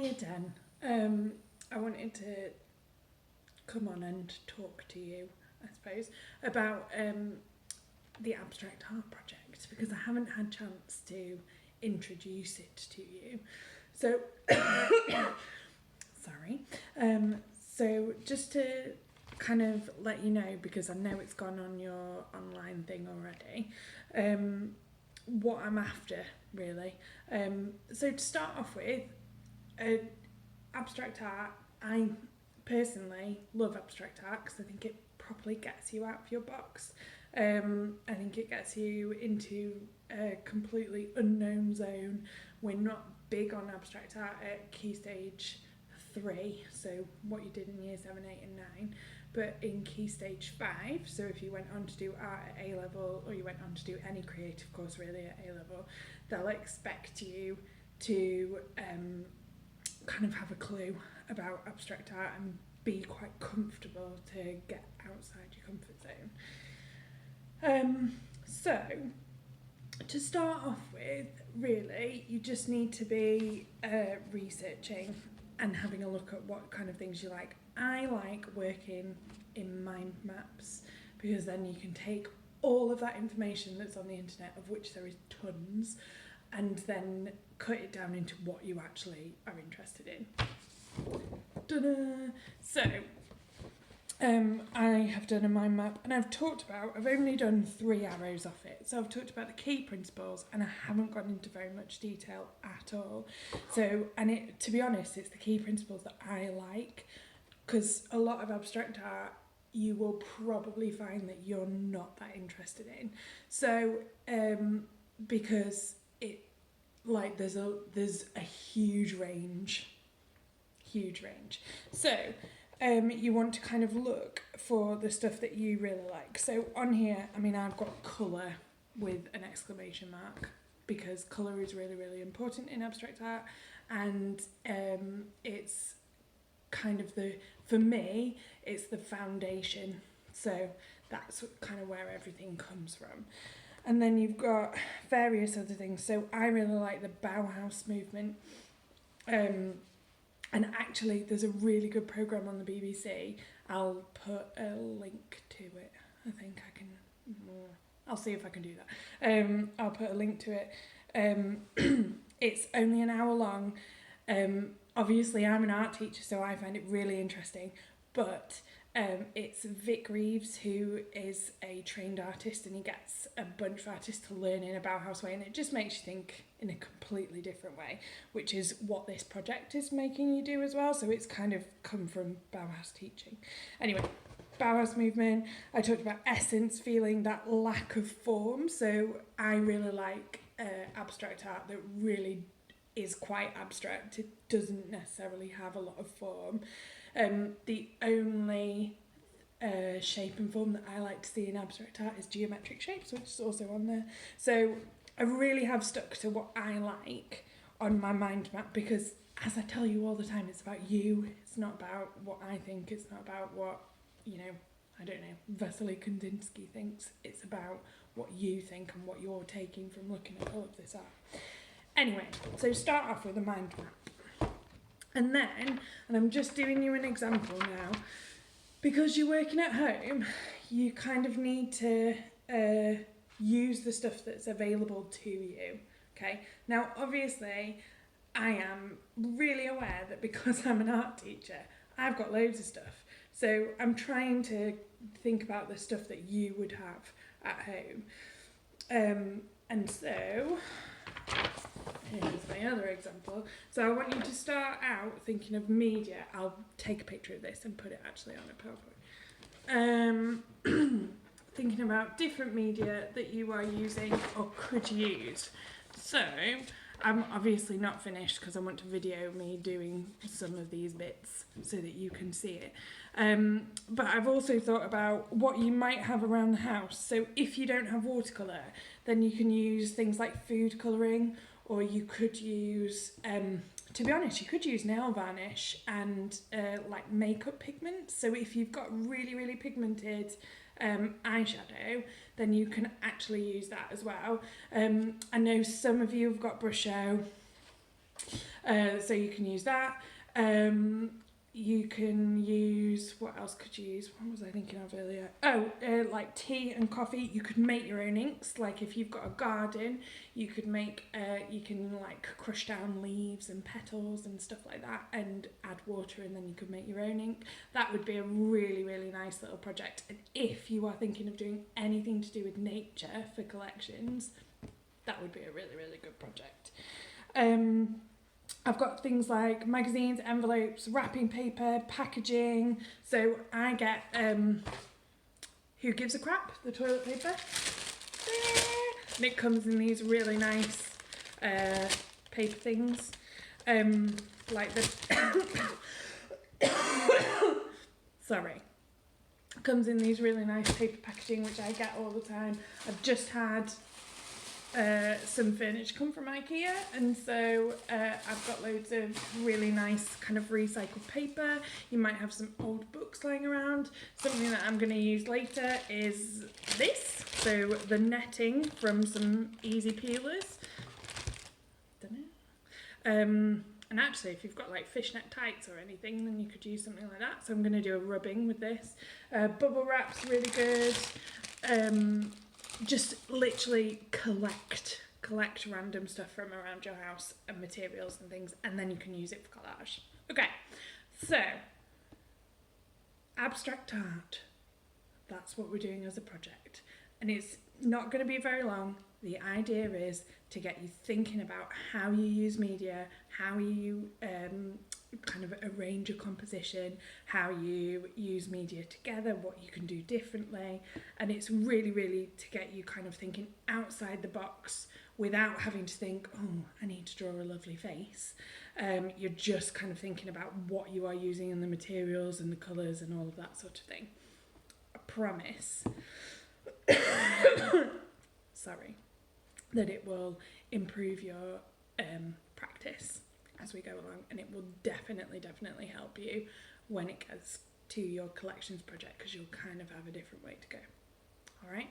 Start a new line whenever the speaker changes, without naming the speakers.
Hiya Dan. I wanted to come on and talk to you, I suppose, about the Abstract Art Project because I haven't had chance to introduce it to you. So, sorry. So just to kind of let you know, because I know it's gone on your online thing already, what I'm after, really. So to start off with, abstract art, I personally love abstract art because I think it properly gets you out of your box. I think it gets you into a completely unknown zone. We're not big on abstract art at Key Stage 3, so what you did in year 7, 8 and 9, but in Key Stage 5, so if you went on to do art at A level or you went on to do any creative course really at A level, they'll expect you to kind of have a clue about abstract art and be quite comfortable to get outside your comfort zone. So to start off with, really, you just need to be researching and having a look at what kind of things you like. I like working in mind maps because then you can take all of that information that's on the internet, of which there is tons, and then cut it down into what you actually are interested in. Ta-da! So, I have done a mind map and I've only done 3 arrows off it. So I've talked about the key principles and I haven't gone into very much detail at all. So, to be honest, it's the key principles that I like, because a lot of abstract art you will probably find that you're not that interested in. So, because there's a huge range. So, you want to kind of look for the stuff that you really like. So on here, I mean, I've got colour with an exclamation mark because colour is really, really important in abstract art, and it's kind of for me, it's the foundation. So that's kind of where everything comes from. And then you've got various other things. So I really like the Bauhaus movement. And actually, there's a really good programme on the BBC. I'll put a link to it. I think I can... I'll see if I can do that. I'll put a link to it. It's only an hour long. Obviously, I'm an art teacher, so I find it really interesting. But it's Vic Reeves, who is a trained artist, and he gets a bunch of artists to learn in a Bauhaus way, and it just makes you think in a completely different way, which is what this project is making you do as well. So it's kind of come from Bauhaus teaching. Anyway, Bauhaus movement, I talked about essence, feeling that lack of form. So I really like abstract art that really is quite abstract. It doesn't necessarily have a lot of form. The only shape and form that I like to see in abstract art is geometric shapes, which is also on there. So I really have stuck to what I like on my mind map because, as I tell you all the time, it's about you. It's not about what I think. It's not about what, I don't know, Vasily Kandinsky thinks. It's about what you think and what you're taking from looking at all of this art. Anyway, so start off with a mind map. And then, and I'm just doing you an example now, because you're working at home, you kind of need to use the stuff that's available to you, okay? Now, obviously, I am really aware that because I'm an art teacher, I've got loads of stuff. So I'm trying to think about the stuff that you would have at home. And so... here's my other example. So I want you to start out thinking of media. I'll take a picture of this and put it actually on a PowerPoint. Thinking about different media that you are using or could use. So I'm obviously not finished because I want to video me doing some of these bits so that you can see it. But I've also thought about what you might have around the house. So if you don't have watercolour, then you can use things like food colouring, or you could use, to be honest, you could use nail varnish and like makeup pigments. So if you've got really, really pigmented eyeshadow, then you can actually use that as well. I know some of you have got Brusho. So you can use that. You can use, what else could you use? What was I thinking of earlier? Like tea and coffee. You could make your own inks. Like if you've got a garden, you could make, you can like crush down leaves and petals and stuff like that and add water, and then you could make your own ink. That would be a really, really nice little project. And if you are thinking of doing anything to do with nature for collections, that would be a really, really good project. I've got things like magazines, envelopes, wrapping paper, packaging. So I get Who Gives a Crap, the toilet paper. And it comes in these really nice paper things. Like the... Sorry. Comes in these really nice paper packaging, which I get all the time. I've just had some furniture come from IKEA, and so I've got loads of really nice kind of recycled paper. You might have some old books lying around. Something that I'm going to use later is this, so the netting from some easy peelers. And actually, if you've got like fishnet tights or anything, then you could use something like that. So I'm going to do a rubbing with this. Bubble wrap's really good. Just literally collect random stuff from around your house and materials and things, and then you can use it for collage. Okay, so abstract art, that's what we're doing as a project, and it's not going to be very long. The idea is to get you thinking about how you use media, how you kind of arrange a composition, how you use media together, what you can do differently, and it's really, really to get you kind of thinking outside the box without having to think, oh, I need to draw a lovely face. You're just kind of thinking about what you are using and the materials and the colours and all of that sort of thing. I promise sorry, that it will improve your practice as we go along, and it will definitely help you when it gets to your collections project, because you'll kind of have a different way to go. All right.